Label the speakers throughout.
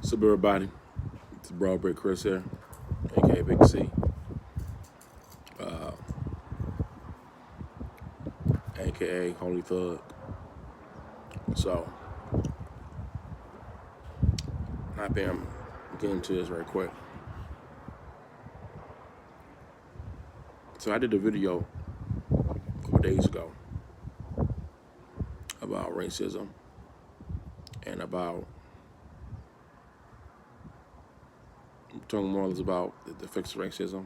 Speaker 1: What's up, everybody? It's Broadbrick Chris here, aka Big C, uh, aka Holy Thug. So, I'm getting into this very quick. So, I did a video a couple days ago about racism and about talking more or less about the effects of racism,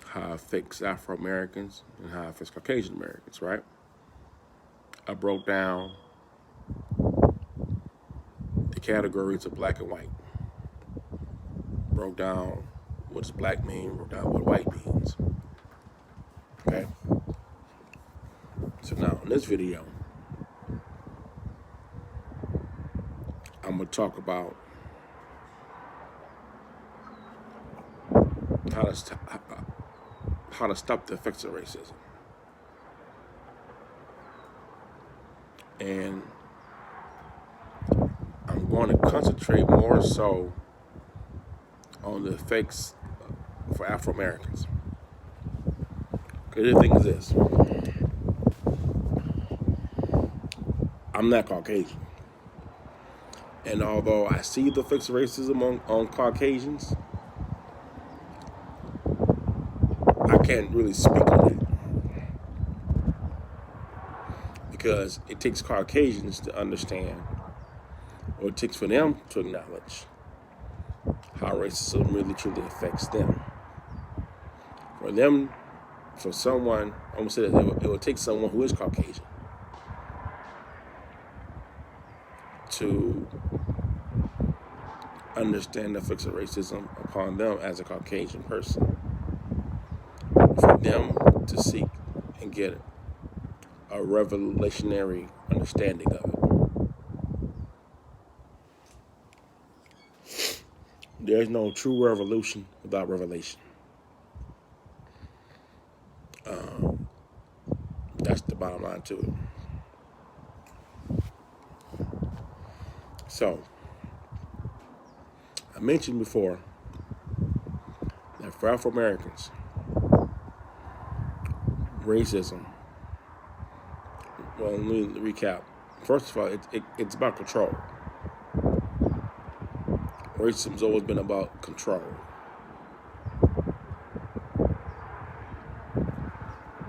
Speaker 1: how it affects Afro Americans, and how it affects Caucasian Americans, right? I broke down the categories of black and white. Broke down what does black mean, broke down what white means. Okay? So now in this video, I'm gonna talk about how to stop the effects of racism. And I'm going to concentrate more so on the effects for Afro Americans. Because the thing is this, I'm not Caucasian. And although I see the effects of racism on Caucasians, I can't really speak on it. Because it takes Caucasians to understand, or it takes for them to acknowledge how racism really truly affects them. For someone, I'm gonna say that it will take someone who is Caucasian to understand the effects of racism upon them as a Caucasian person. For them to seek and get a revolutionary understanding of it. There's no true revolution without revelation. That's the bottom line to it. So, I mentioned before that for Afro Americans, racism, well, let me recap. First of all, it's about control. Racism's always been about control.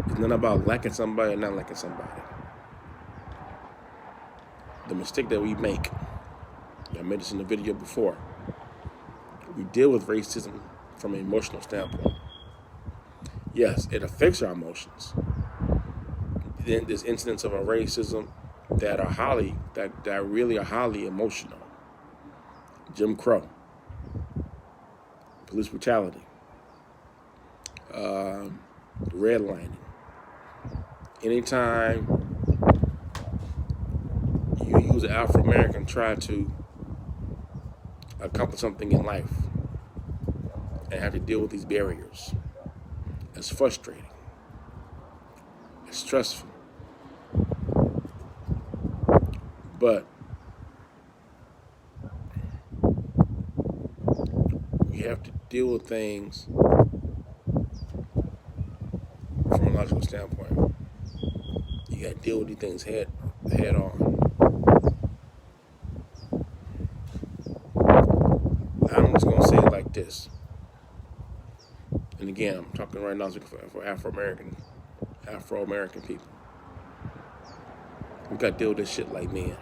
Speaker 1: It's not about liking somebody or not liking somebody. The mistake that we make, I made this in the video before, we deal with racism from an emotional standpoint. Yes, it affects our emotions. Then there's incidents of racism that really are highly emotional. Jim Crow, police brutality, redlining. Anytime you use an Afro American try to accomplish something in life and have to deal with these barriers, it's frustrating. It's stressful. But you have to deal with things from a logical standpoint. You got to deal with these things head on. I'm just going to say it like this. And again, I'm talking right now for Afro-American people. We got to deal with this shit like men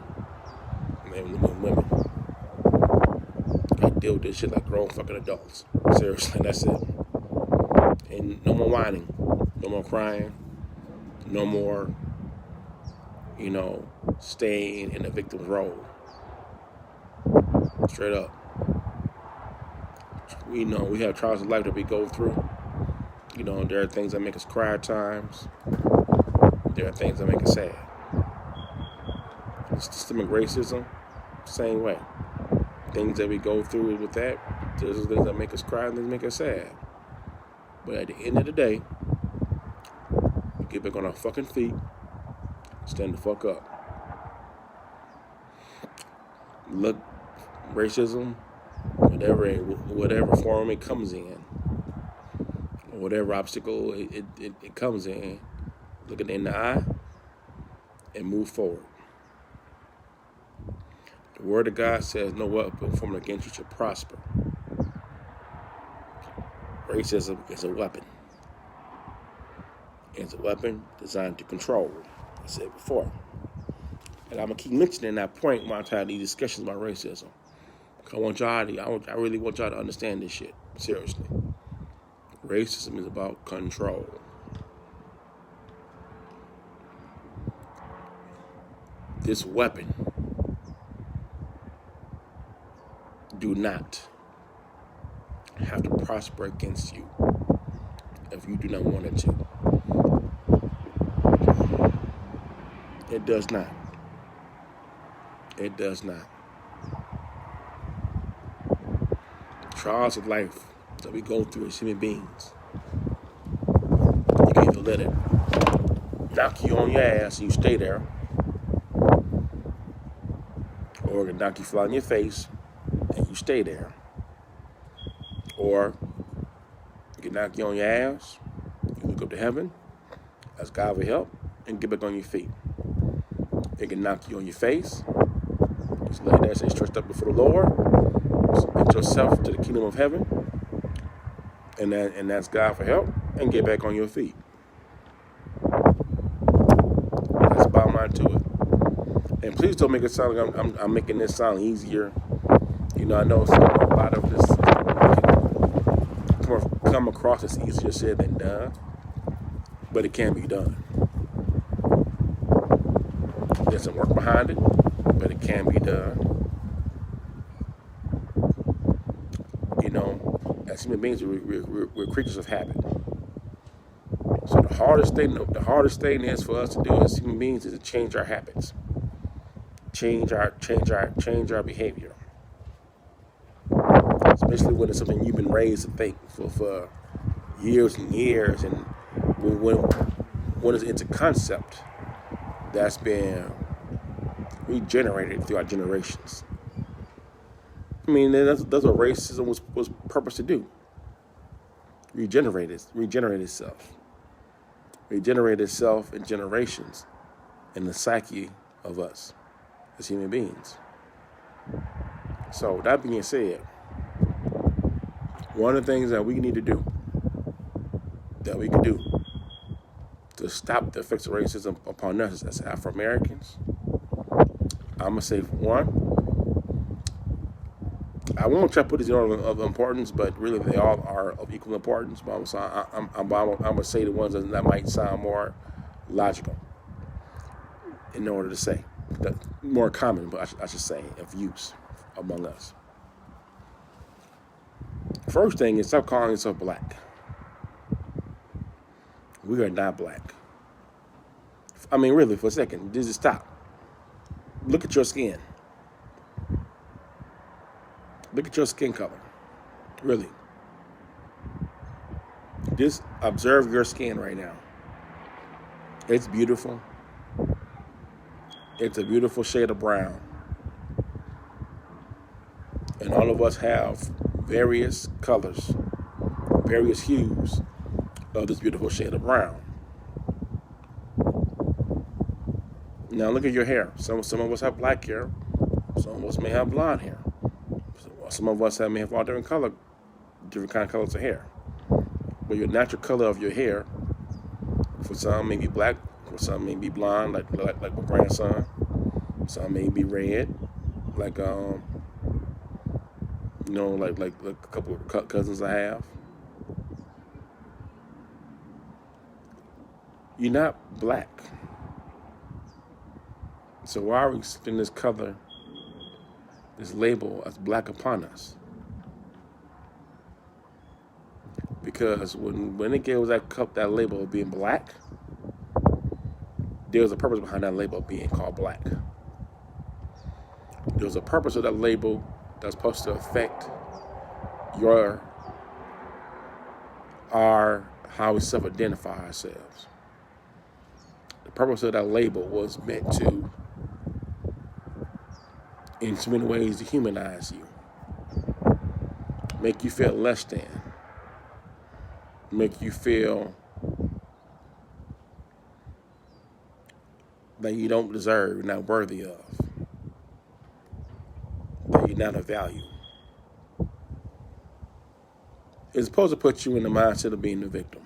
Speaker 1: and women. Got to deal with this shit like grown fucking adults. Seriously, that's it. And no more whining, no more crying, no more, staying in the victim's role. Straight up. We know we have trials of life that we go through. There are things that make us cry at times. There are things that make us sad. Systemic racism, same way. Things that we go through with that, there's things that make us cry and things make us sad. But at the end of the day, we get back on our fucking feet, stand the fuck up. Look Racism, whatever form it comes in, or whatever obstacle it comes in, look it in the eye and move forward. The Word of God says, "No weapon formed against you shall prosper." Racism is a weapon. It's a weapon designed to control. I said before. And I'm going to keep mentioning that point when I'm having these discussions about racism. I really want y'all to understand this shit. Seriously. Racism is about control. This weapon do not have to prosper against you if you do not want it to. It does not. It does not. Trials of life that we go through as human beings, you can either let it knock you on your ass and you stay there, or it can knock you flat on your face and you stay there, or it can knock you on your ass, you look up to heaven, ask God for help, and get back on your feet. It can knock you on your face, just lay there, stay stretched up before the Lord, submit yourself to the kingdom of heaven, and ask God for help, and get back on your feet. That's the bottom line to it. And please don't make it sound like I'm making this sound easier. You know, I know a lot of this can come across as easier said than done, but it can be done. There's some work behind it, but it can be done. You know, as human beings, we're creatures of habit. So the hardest thing is for us to do as human beings is to change our habits, change our behavior. Especially when it's something you've been raised to think for years and years, and when it's a concept that's been regenerated through our generations. I mean, that's what racism was purposed to do. Regenerate itself in generations in the psyche of us as human beings. So that being said, one of the things that we need to do, to stop the effects of racism upon us as Afro-Americans, I'm going to say, one, I won't try to put this in order of importance, but really they all are of equal importance. But I'm going to say the ones that might sound more logical in order to say. More common, but I should say, of use among us. First thing is stop calling yourself black. We are not black. I mean, really, for a second, just stop. Look at your skin. Look at your skin color. Really. Just observe your skin right now. It's beautiful. It's a beautiful shade of brown. And all of us have various colors, various hues of this beautiful shade of brown. Now look at your hair. Some of us have black hair. Some of us may have blonde hair. Some of us may have all different kind of colors of hair. But your natural color of your hair, for some may be black, for some may be blonde, like my grandson. Some may be red, like a couple of cousins I have. You're not black. So why are we putting this color, this label as black upon us? Because when it gave that label of being black, there was a purpose behind that label being called black. There was a purpose of that label that's supposed to affect how we self-identify ourselves. The purpose of that label was meant to in so many ways dehumanize you, make you feel less than, make you feel that you don't deserve, you're not worthy of, that you're not of value. It's supposed to put you in the mindset of being the victim.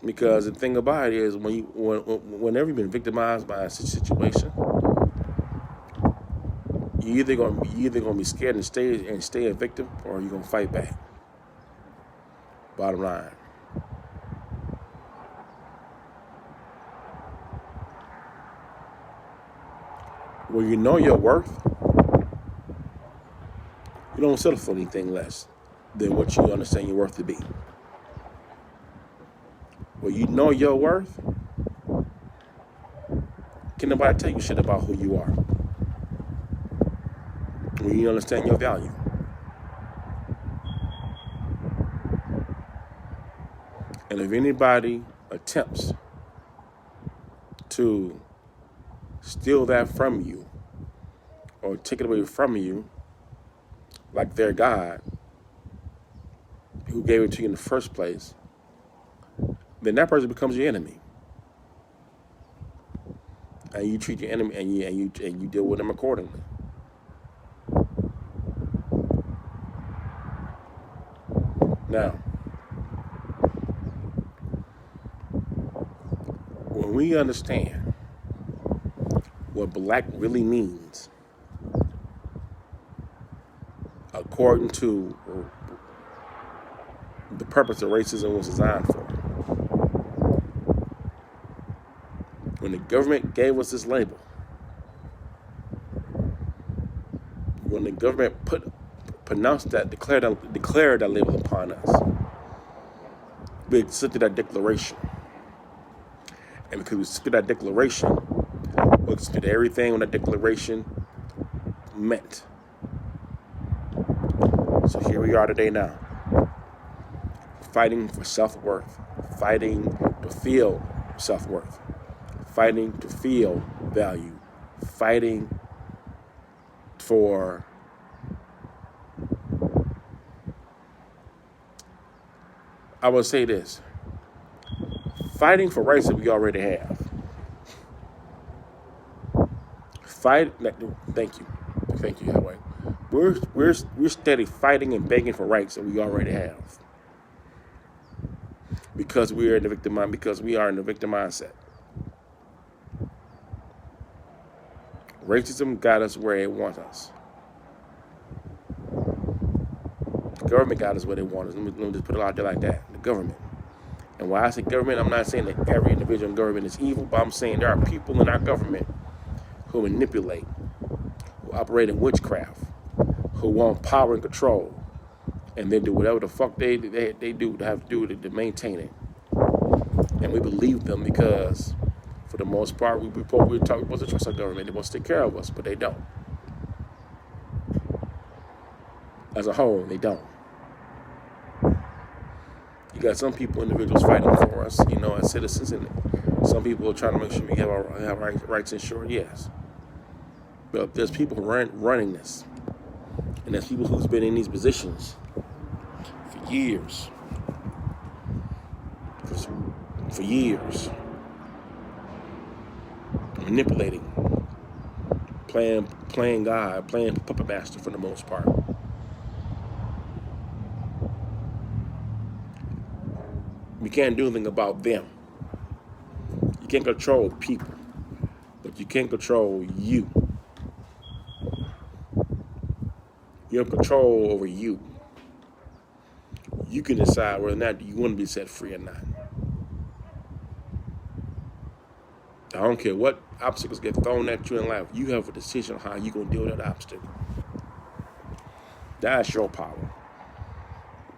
Speaker 1: Because the thing about it is, whenever you've been victimized by a situation, you're either gonna be scared and stay a victim, or you're gonna fight back. Bottom line. When you know your worth, you don't settle for anything less than what you understand your worth to be. When you know your worth, can nobody tell you shit about who you are? When you understand your value. And if anybody attempts to steal that from you or take it away from you, like their God, who gave it to you in the first place, then that person becomes your enemy. And you treat your enemy and you deal with them accordingly. Now, when we understand what black really means, according to the purpose of racism was designed for, when the government gave us this label, when the government declared that label upon us, we accepted that declaration. And because we accepted that declaration, we accepted everything when that declaration meant. So here we are today now, fighting for self-worth, fighting to feel self-worth, fighting to feel value, fighting for I will say this, fighting for rights that we already have. Thank you, Yahweh. We're steady fighting and begging for rights that we already have. Because we are in the victim mindset. Racism got us where it wants us. The government got us where they want us. Let me just put it out there like that. The government. And when I say government, I'm not saying that every individual in government is evil, but I'm saying there are people in our government who manipulate, who operate in witchcraft, who want power and control, and they do whatever the fuck they do to have to do to maintain it. And we believe them because, for the most part, we're supposed to trust our government. They're supposed to take care of us, but they don't. As a whole, they don't. You got some individuals fighting for us, as citizens, and some people are trying to make sure we have our rights ensured, yes. But there's people running this, and there's people who's been in these positions for years, manipulating, playing God, playing puppet master for the most part. You can't do anything about them. You can't control people, but you can control you. You have control over you. You can decide whether or not you want to be set free or not. I don't care what obstacles get thrown at you in life. You have a decision on how you're going to deal with that obstacle. That's your power.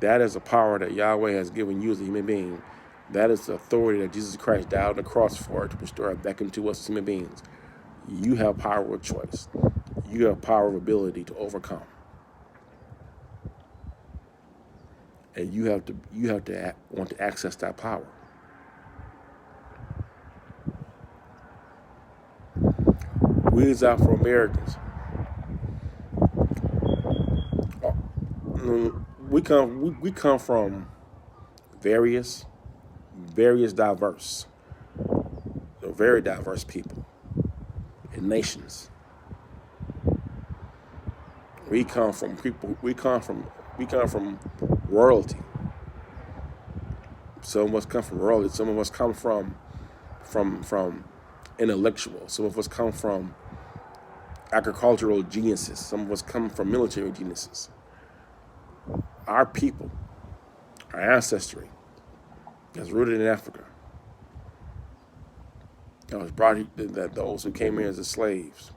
Speaker 1: That is a power that Yahweh has given you as a human being. That is the authority that Jesus Christ died on the cross for, to restore it back into us as human beings. You have power of choice. You have power of ability to overcome. And you have to want to access that power. these Afro-Americans, we come from various diverse, very diverse people and nations. We come from people. We come from royalty. Some of us come from royalty. Some of us come from intellectuals. Some of us come from agricultural geniuses. Some of us come from military geniuses. Our people, our ancestry, is rooted in Africa. That was brought that those who came here as slaves.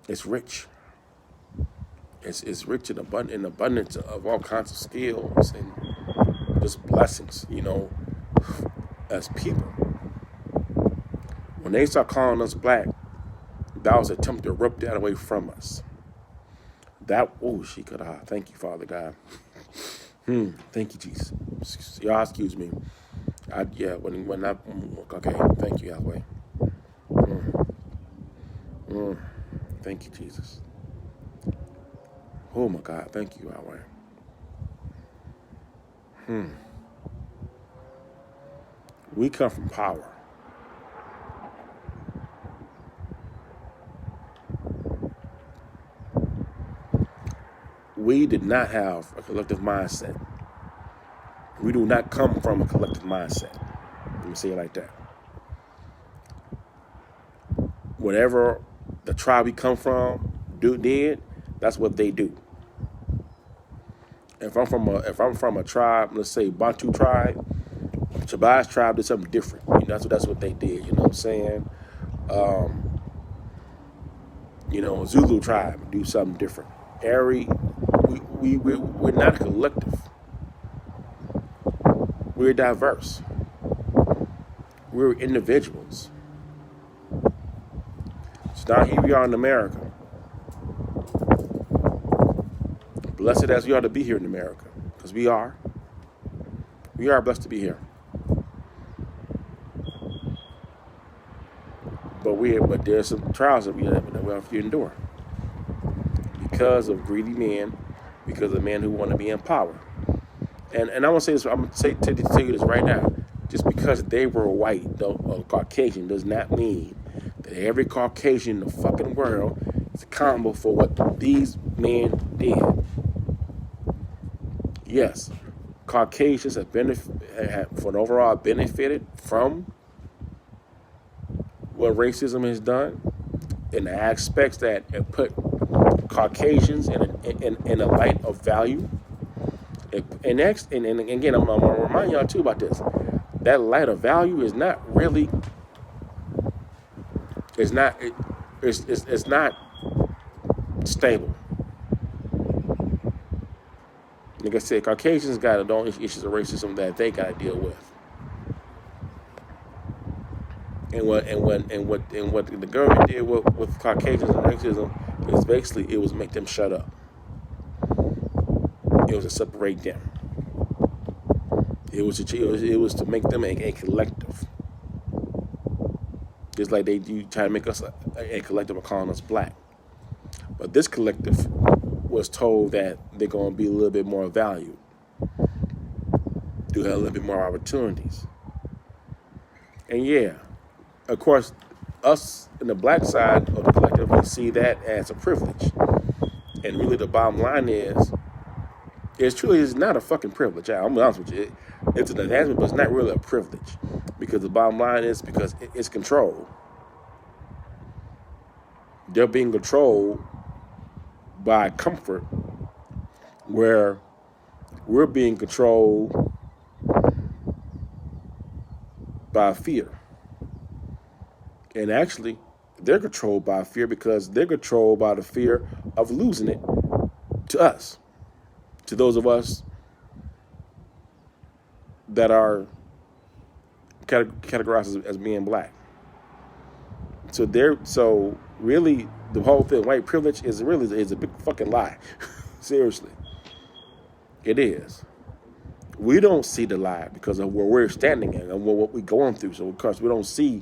Speaker 1: It's rich. It's rich in abundance of all kinds of skills and just blessings, as people. When they start calling us black, that was an attempt to rip that away from us. Thank you, Father God. Thank you, Jesus. Y'all excuse me. Thank you, Yahweh. Thank you, Jesus. Oh my God, thank you, Yahweh. We come from power. We did not have a collective mindset. We do not come from a collective mindset. Let me say it like that. Whatever the tribe we come from did, that's what they do. If I'm from a tribe, let's say Bantu tribe, Shabazz tribe did something different. That's what they did. You know what I'm saying? Zulu tribe do something different. We're not a collective. We're diverse. We're individuals. So now here we are in America. Blessed as we are to be here in America, because we are. We are blessed to be here. But there's some trials that we have to endure because of greedy men, because of men who want to be in power. And I want to say this. I'm going to tell you this right now. Just because they were white, though, or Caucasian, does not mean that every Caucasian in the fucking world is accountable for what these men did. Yes, Caucasians have for an overall benefited from what racism has done, in the aspects that it put Caucasians in a light of value. And again, I'm gonna remind y'all too about this. That light of value is not really. It's not stable. Like I said, Caucasians got their own issues of racism that they got to deal with. And what the government did with Caucasians and racism is basically it was make them shut up. It was to separate them. It was to make them a collective. Just like they do try to make us a collective of calling us black. But this collective was told that they're going to be a little bit more valued. Do have a little bit more opportunities. And yeah, of course, us in the black side of the collective, we see that as a privilege. And really the bottom line is not a fucking privilege. I'm gonna be honest with you. It's an advancement, but it's not really a privilege. Because the bottom line is because it's control. They're being controlled by comfort, where we're being controlled by fear. And actually, they're controlled by fear because they're controlled by the fear of losing it to us, to those of us that are categorized as being black. So really, the whole thing, white privilege, is a big fucking lie. Seriously, it is. We don't see the lie because of where we're standing at and what we're going through. So of course we don't see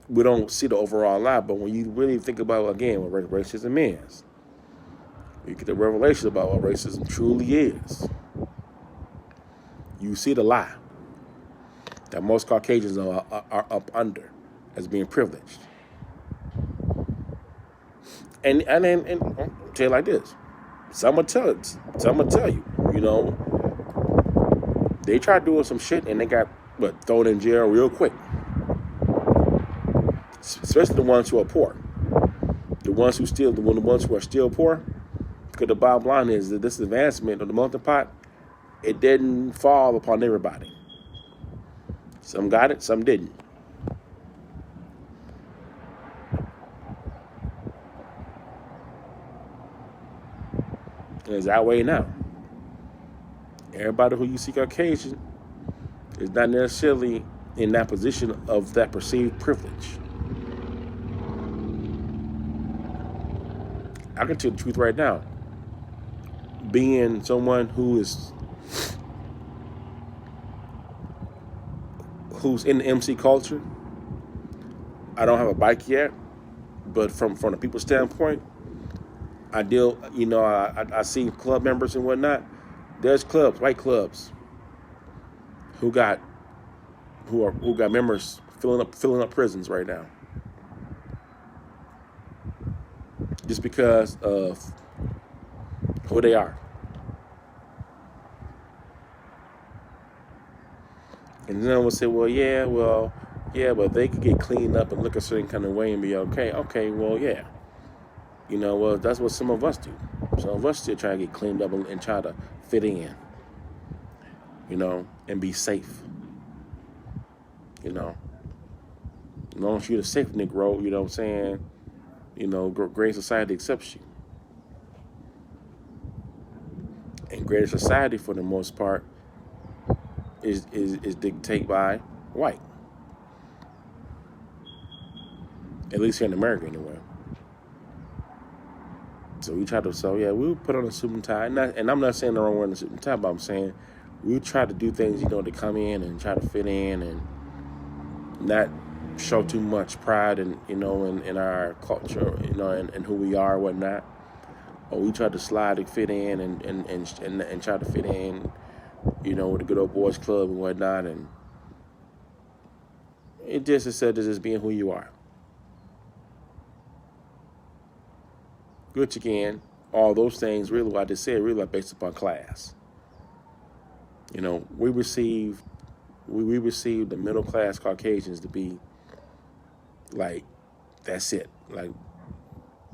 Speaker 1: we don't see the overall lie. But when you really think about, again, what racism is, you get the revelation about what racism truly is. You see the lie that most Caucasians are up under as being privileged. And I'll tell you like this. Some will tell you, they tried doing some shit and they got thrown in jail real quick. Especially the ones who are poor. The ones who are still poor. Because the bottom line is that this advancement of the melting pot, it didn't fall upon everybody. Some got it, some didn't. And it's that way now. Everybody who you see Caucasian is not necessarily in that position of that perceived privilege. I can tell you the truth right now. Being someone who's in the MC culture, I don't have a bike yet, but from the people's standpoint, I deal, I see club members and whatnot. There's clubs, white clubs, who got members filling up prisons right now, just because of who they are. And then we'll say, but they could get cleaned up and look a certain kind of way and be okay. Okay, well, yeah. That's what some of us do. Some of us still try to get cleaned up and try to fit in, and be safe. As long as you're the safe Negro, you know what I'm saying? Great society accepts you. And greater society, for the most part, is dictated by white. At least here in America, anyway. So we try to, we'll put on a suit and tie. And I'm not saying the wrong word in a suit and tie, but I'm saying we try to do things, to come in and try to fit in and not show too much pride in our culture, and who we are and whatnot. Or we try to slide and fit in and try to fit in, with the good old boys club and whatnot. And it just is said as just being who you are. Which again, all those things really, what I just said, really are based upon class. We received the middle class Caucasians to be like, that's it. Like,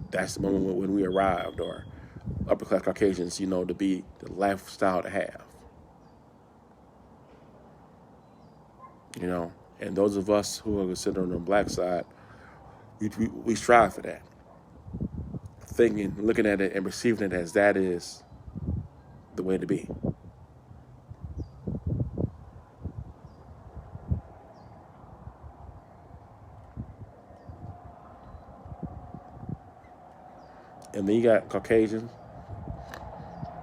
Speaker 1: that's the moment when we arrived, or upper class Caucasians, to be the lifestyle to have. And those of us who are considered on the black side, we strive for that. Thinking, looking at it and receiving it as that is the way to be. And then you got Caucasians,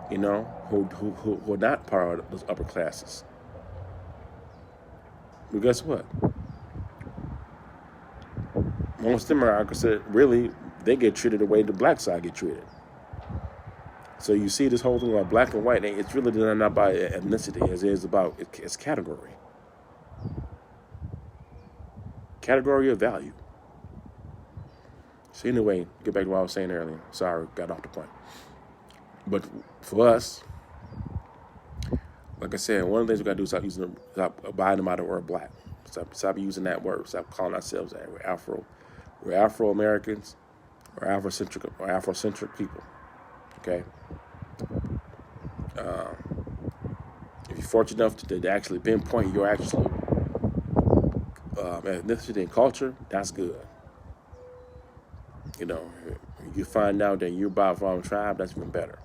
Speaker 1: who are not part of those upper classes. But guess what? Most of them are considered, really, they get treated the way the black side get treated. So you see this whole thing about black and white, it's really not by ethnicity as it is about its category. Category of value. So anyway, get back to what I was saying earlier. Sorry, got off the point. But for us, like I said, one of the things we got to do is stop abiding by the word black. Stop using that word. Stop calling ourselves that. We're Afro-Americans. Or Afrocentric people, okay? If you're fortunate enough to actually pinpoint your actual ethnicity and culture, that's good. If you find out that you're by a foreign tribe, that's even better.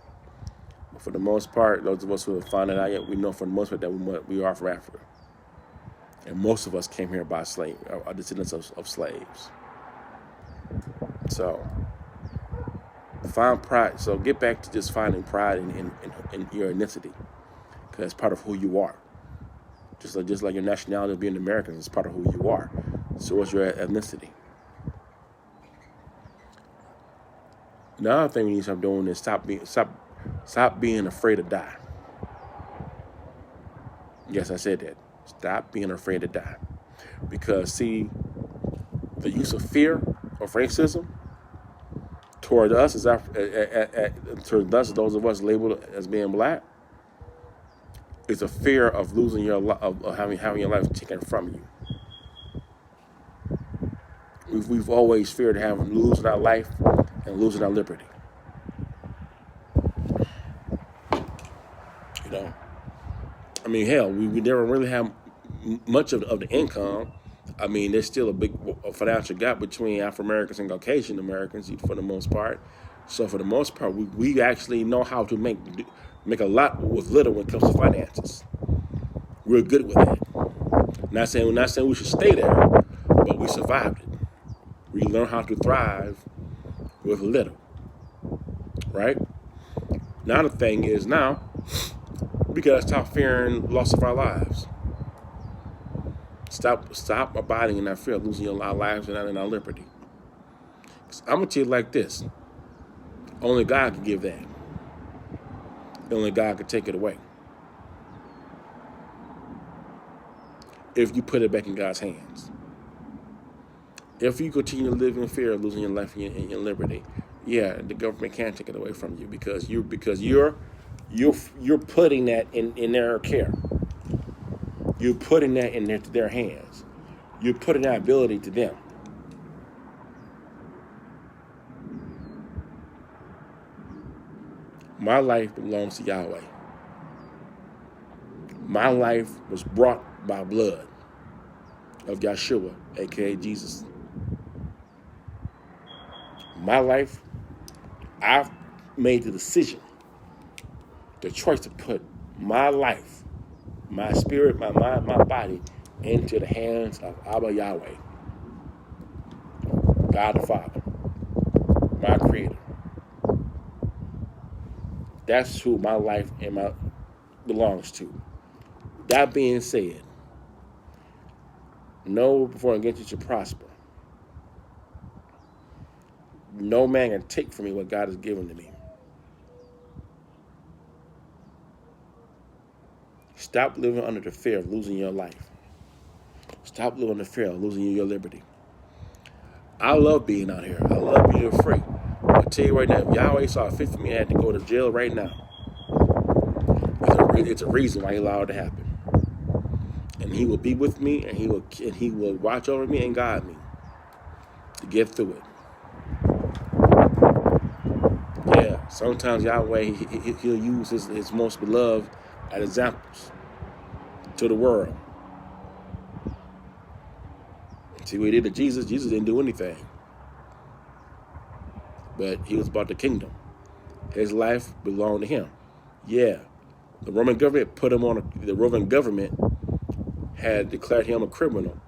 Speaker 1: But for the most part, those of us who have found it out yet, we know for the most part that we are from Africa. And most of us came here by are descendants of slaves. So, find pride. So get back to just finding pride in your ethnicity, because it's part of who you are. Just like your nationality of being American is part of who you are. So what's your ethnicity? The other thing we need to stop doing is stop being afraid to die. Yes, I said that. Stop being afraid to die. Because see, the use of fear of racism toward us toward us, those of us labeled as being black, is a fear of losing of having your life taken from you. We've always feared losing our life and losing our liberty. You know, I mean, hell, we never really have much of the income. I mean, there's still a big financial gap between Afro Americans and Caucasian Americans for the most part. So for the most part, we actually know how to make a lot with little when it comes to finances. We're good with that. Not saying we should stay there, but we survived it. We learn how to thrive with little, right? Now the thing is we gotta stop fearing loss of our lives. Stop abiding in that fear of losing our lives and our liberty. I'm gonna tell you like this: only God can give that. Only God can take it away. If you put it back in God's hands. If you continue to live in fear of losing your life and your liberty, yeah, the government can take it away from you because you're putting that in their care. You're putting that in their hands. You're putting that ability to them. My life belongs to Yahweh. My life was brought by blood of Yeshua, aka Jesus. My life, I've made the decision, the choice to put my life, my spirit, my mind, my body into the hands of Abba Yahweh, God the Father, my Creator. That's who my life belongs to. That being said, no before against you should prosper. No man can take from me what God has given to me. Stop living under the fear of losing your life. Stop living under the fear of losing your liberty. I love being out here. I love being free. I tell you right now, if Yahweh saw fit for me, I had to go to jail right now. It's a reason why He allowed it to happen. And He will be with me, and He will watch over me and guide me to get through it. Yeah, sometimes Yahweh, He'll use His most beloved as examples to the world. See what He did to Jesus? Jesus didn't do anything. But He was about the kingdom. His life belonged to Him. Yeah, the Roman government the Roman government had declared Him a criminal,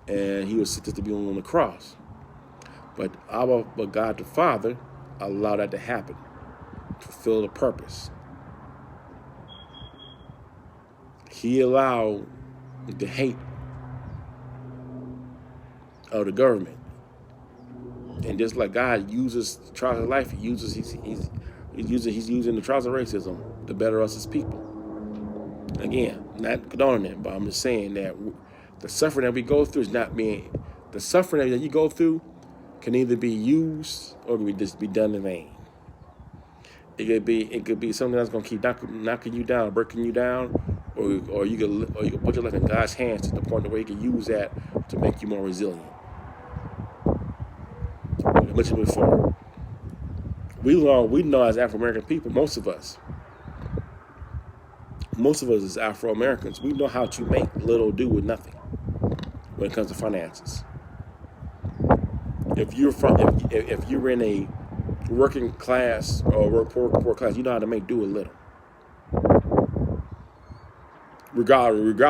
Speaker 1: and He was sentenced to be on the cross. But God the Father allowed that to happen to fulfill the purpose. He allowed the hate of the government, and just like God uses the trials of life, He's using the trials of racism to better us as people. Again, not condoning it, but I'm just saying that the suffering that we go through the suffering that you go through can either be used or can just be done in vain. It could be something that's going to keep knocking you down, breaking you down, or you can put your life in God's hands to the point where He can use that to make you more resilient. Like I mentioned before, we know as Afro American people, most of us as Afro Americans, we know how to make little do with nothing when it comes to finances. If you're in a working class or poor class, you know how to make do with little. Regardless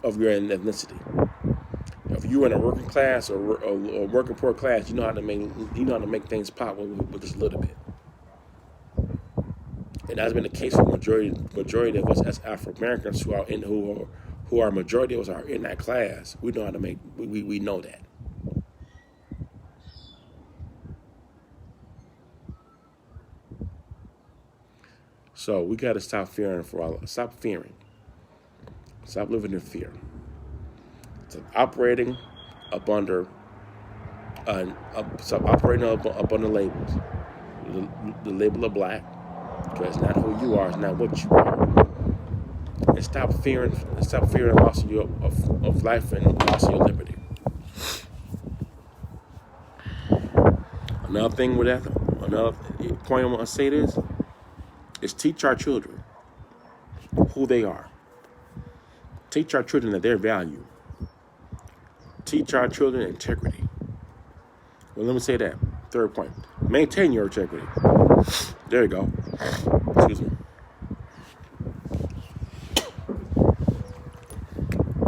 Speaker 1: of your ethnicity. If you're in a working class or working poor class, you know how to make things pop with just a little bit. And that's been the case for majority of us as Afro Americans who are majority of us are in that class. We know how to make we know that. So we got to stop fearing stop fearing, stop living in fear. So operating up under, stop operating up under labels. The label of black, because it's not who you are, it's not what you are. And stop fearing loss of life and loss of your liberty. Another thing with that, another point I want to say is teach our children who they are. Teach our children that they're valued. Teach our children integrity. Well, let me say that. Third point. Maintain your integrity. There you go. Excuse me.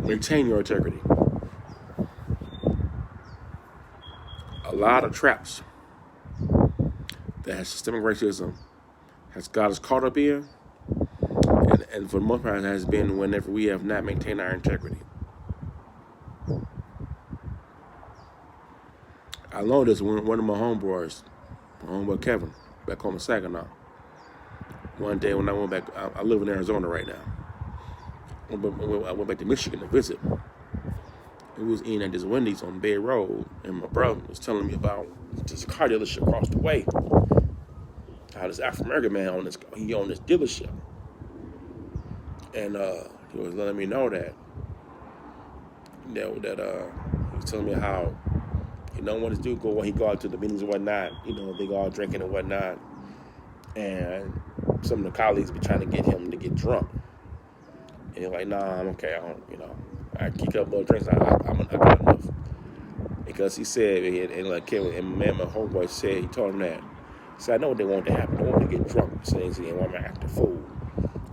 Speaker 1: Maintain your integrity. A lot of traps that systemic racism has got us caught up in, and for the most part, it has been whenever we have not maintained our integrity. I know this when one of my homeboy Kevin, back home in Saginaw. One day when I went back, I live in Arizona right now. I went back to Michigan to visit. It was in at this Wendy's on Bay Road, and my brother was telling me about this car dealership across the way. How this African American man owned this dealership, and he was letting me know that he was telling me how when this dude when he go out to the meetings and whatnot, they go out drinking and whatnot, and some of the colleagues be trying to get him to get drunk, and he's like, nah, I'm okay, I don't, I keep a couple of drinks, I got enough, because he said, and like Kevin and my homeboy said, he told him that. So I know what they want to happen. They want to get drunk, saying they want to act a fool,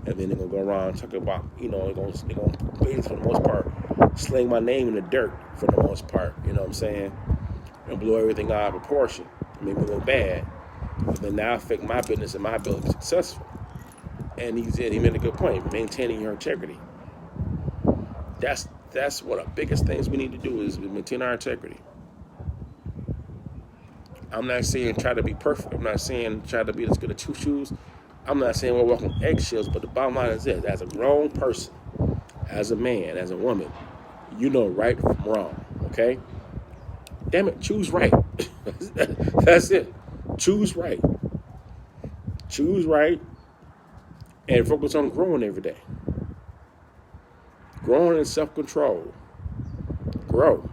Speaker 1: and then they're gonna go around talking about, they're gonna for the most part sling my name in the dirt for the most part. You know what I'm saying? And blow everything out of proportion, make me look bad, but then now affect my business and my ability to be successful. And he made a good point: maintaining your integrity. That's one of the biggest things we need to do is maintain our integrity. I'm not saying try to be perfect. I'm not saying try to be as good as two shoes. I'm not saying we're walking eggshells, but the bottom line is this: as a grown person, as a man, as a woman, you know right from wrong, okay? Damn it, choose right. That's it. Choose right. Choose right and focus on growing every day. Growing in self-control. Grow.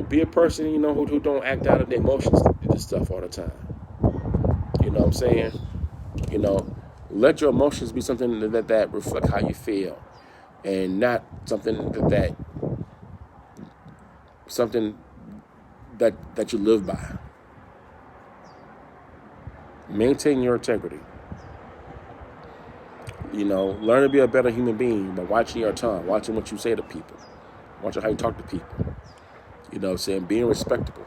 Speaker 1: Be a person, who don't act out of their emotions to do this stuff all the time. You know what I'm saying? Let your emotions be something that reflect how you feel, and not something that you live by. Maintain your integrity. Learn to be a better human being by watching your tongue, watching what you say to people, watching how you talk to people. Being respectable.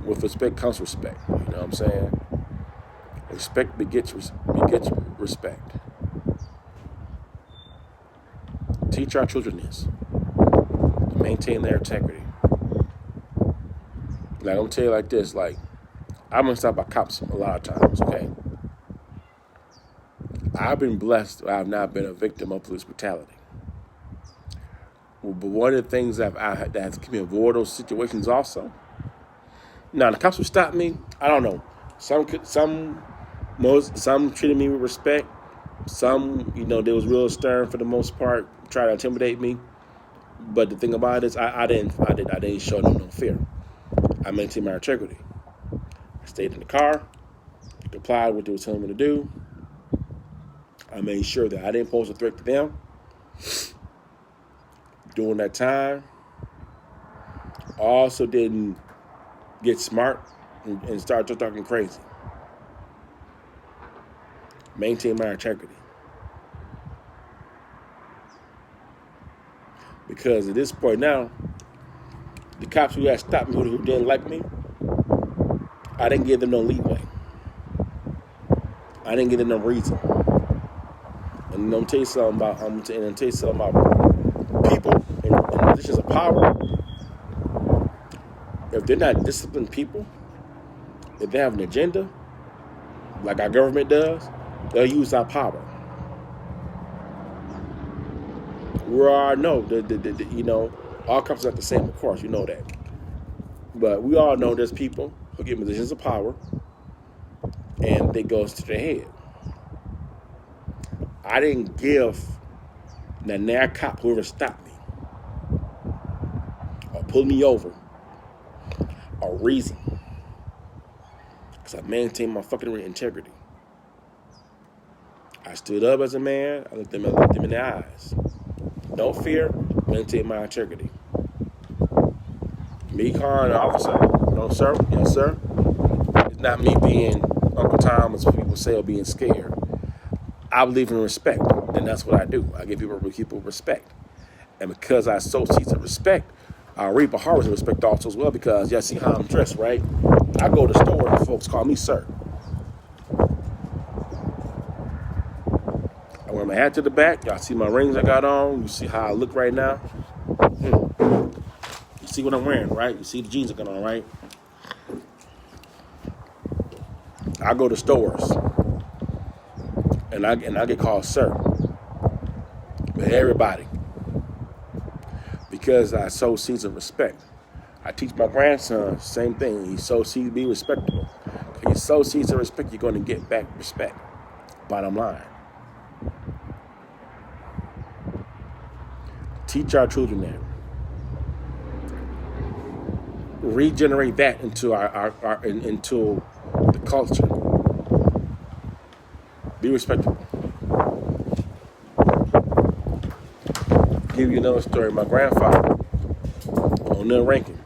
Speaker 1: With respect comes respect. You know what I'm saying? Respect begets respect. Teach our children this. Maintain their integrity. Like, I'm gonna tell you like this, like, I've been stopped by cops a lot of times, okay? I've been blessed. I have not been a victim of police brutality. But one of the things that has kept me avoid those situations also. Now the cops would stop me. I don't know. Some treated me with respect. Some, they was real stern for the most part, try to intimidate me. But the thing about it is, I didn't show them no fear. I maintained my integrity. I stayed in the car, complied with what they were telling me to do. I made sure that I didn't pose a threat to them. During that time, I also didn't get smart and start talking crazy. Maintain my integrity. Because at this point now, the cops who had stopped me, who didn't like me, I didn't give them no leeway. I didn't get enough reason. And I'm gonna tell you something about people in positions of power. If they're not disciplined people, if they have an agenda, like our government does, they'll use our power. We all know all cops are not the same, of course, you know that. But we all know there's people who get positions of power and they goes to their head. I didn't give the cop whoever stopped me or pulled me over a reason, because I maintained my fucking integrity. I stood up as a man. I looked them in the eyes. No fear. Maintain my integrity. Me calling an officer, no sir, yes sir. It's not me being Uncle Tom, as people say, or being scared. I believe in respect, and that's what I do. I give people respect, and because I sow seeds of respect, I reap a harvest of respect also as well. Because y'all see how I'm dressed, right? I go to stores and folks call me sir. I wear my hat to the back. Y'all see my rings I got on. You see how I look right now. You see what I'm wearing, right? You see the jeans I got on, right? I go to stores and I get called sir. But everybody, because I sow seeds of respect. I teach my grandson same thing. He sows seeds to be respectable. If you sow seeds of respect, you're going to get back respect. Bottom line. Teach our children that. Regenerate that into into the culture. Be respectable. Give you another story. My grandfather, O'Neill Rankin,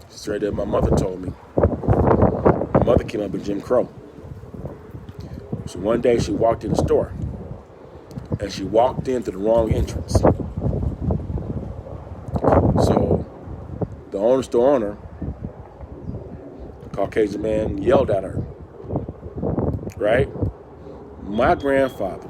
Speaker 1: story that my mother told me. My mother came up in Jim Crow. So one day she walked in the store, and she walked into the wrong entrance. So the store owner, the Caucasian man, yelled at her. Right? My grandfather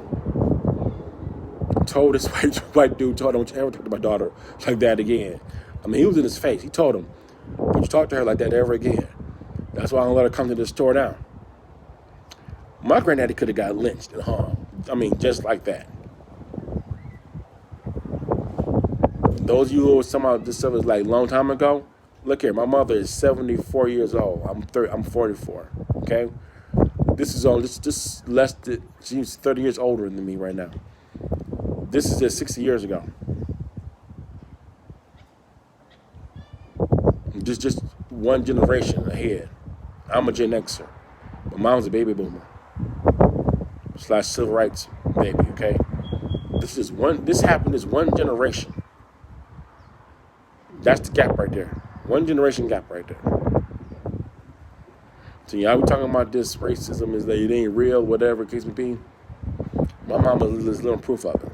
Speaker 1: told this white dude, don't you ever talk to my daughter like that again. I mean, he was in his face. He told him, don't you talk to her like that ever again. That's why I don't let her come to the store now. My granddaddy could have got lynched and hung. I mean, just like that. Those of you who somehow this stuff is like a long time ago, look here, my mother is 74 years old. I'm 44, okay? This less than, she's 30 years older than me right now. This is just 60 years ago. Just one generation ahead. I'm a Gen Xer. My mom's a baby boomer. / civil rights baby, okay? This happened as one generation. That's the gap right there. One generation gap right there. So y'all we talking about this racism is that it ain't real, whatever case may be. My mama is little proof of it.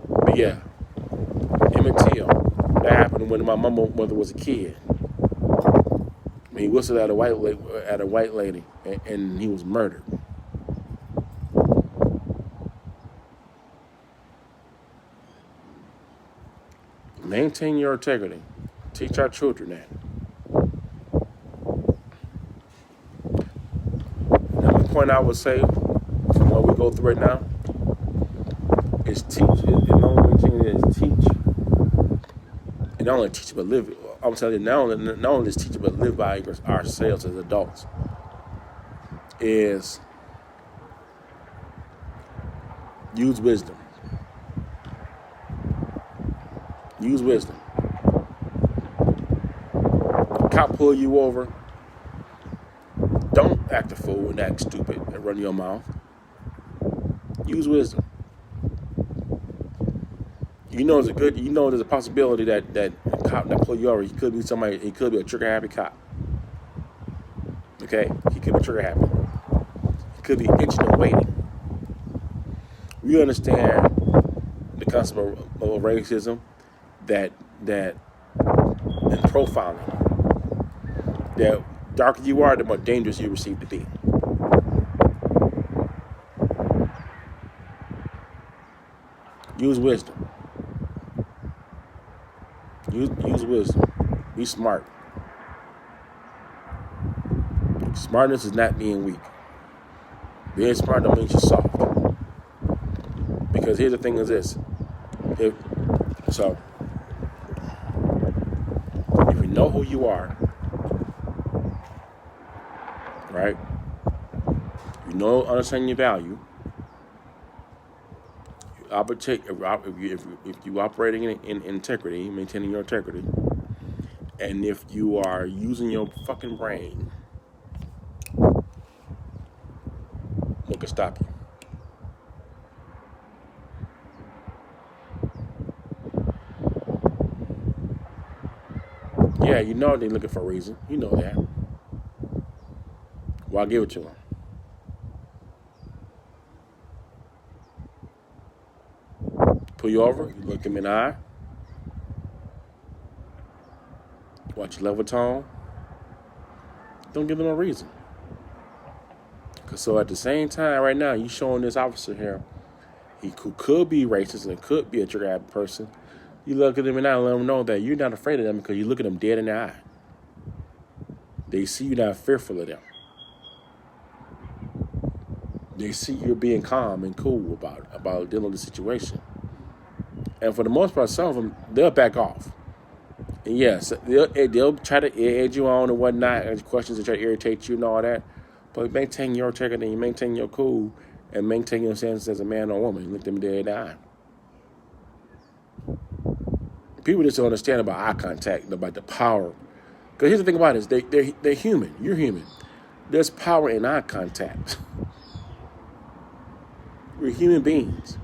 Speaker 1: But yeah, Emmett Till. That happened when my mother was a kid. He whistled at a white lady, and he was murdered. Maintain your integrity. Teach our children that. Another point I would say, what we go through right now, is teach. The only thing is teach. And not only teach but live. I'm telling you, not only is teach but live by ourselves as adults. Is use wisdom. Use wisdom. Cop pull you over. Don't act a fool and act stupid and run your mouth. Use wisdom. You know there's a possibility that cop that pull you over, he could be somebody, he could be a trigger happy cop. Okay? He could be trigger happy. He could be itching and waiting. We understand the concept of racism, that and profiling. That darker you are, the more dangerous you receive to be. Use wisdom. Use wisdom. Be smart. Smartness is not being weak. Being smart don't mean you're soft. Because here's the thing is this. If you know who you are, right? Understand your value. If you operating in integrity, maintaining your integrity, and if you are using your fucking brain, what can stop you? Yeah, you know they're looking for a reason. You know that. Why give it to them? Pull you over, you look them in the eye, watch your level tone. Don't give them a reason. So at the same time, right now, you showing this officer here, he could be racist and could be a trigger person. You look at him and let them know that you're not afraid of them because you look at them dead in the eye. They see you're not fearful of them. They see you're being calm and cool about dealing with the situation. And for the most part, some of them, they'll back off. And yes, they'll try to edge you on and whatnot, and questions that try to irritate you and all that. But maintain your integrity, you maintain your cool, and maintain your sense as a man or woman. Look them dead in the eye. People just don't understand about eye contact, about the power. Because here's the thing about it, they're human. You're human. There's power in eye contact. We're human beings.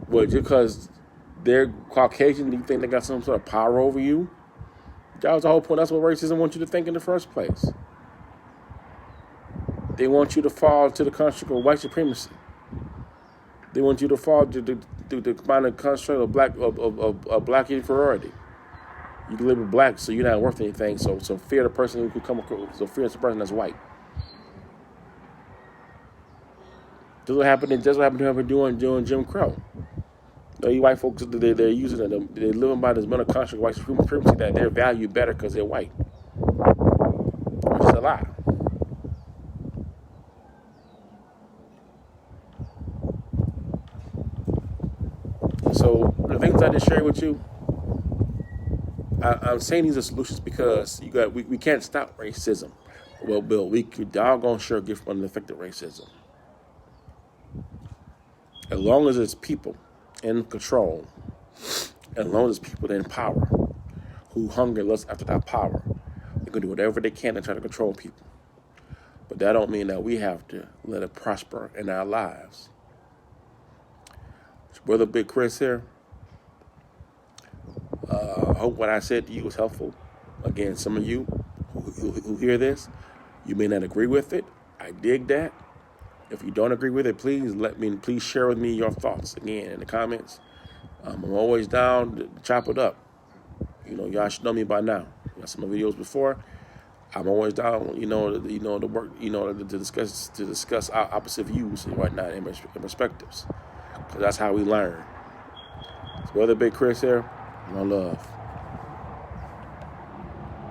Speaker 1: Well, just because they're Caucasian, do you think they got some sort of power over you? That was the whole point. That's what racism wants you to think in the first place. They want you to fall to the construct of white supremacy. They want you to fall to the kind of construct of black inferiority. You can live with black, so you're not worth anything. So fear the person who come across. So fear the person that's white. That's what happened to him during Jim Crow. You white folks, they're using it. They're living by this mental construct of white supremacy that they're valued better because they're white. Which is a lie. So the things I just shared with you, I'm saying these are solutions because we can't stop racism. Well, Bill, we could doggone sure get from unaffected racism. As long as it's people in control, as long as it's people in power who hunger and lust after that power, they can do whatever they can to try to control people. But that don't mean that we have to let it prosper in our lives. Brother Big Chris here. I hope what I said to you was helpful. Again, some of you who hear this, you may not agree with it. I dig that. If you don't agree with it, please share with me your thoughts again in the comments. I'm always down to chop it up. Y'all should know me by now. You got some of my videos before. I'm always down, to work, to discuss our opposite views and whatnot and perspectives. Because that's how we learn. So Brother Big Chris here, my love.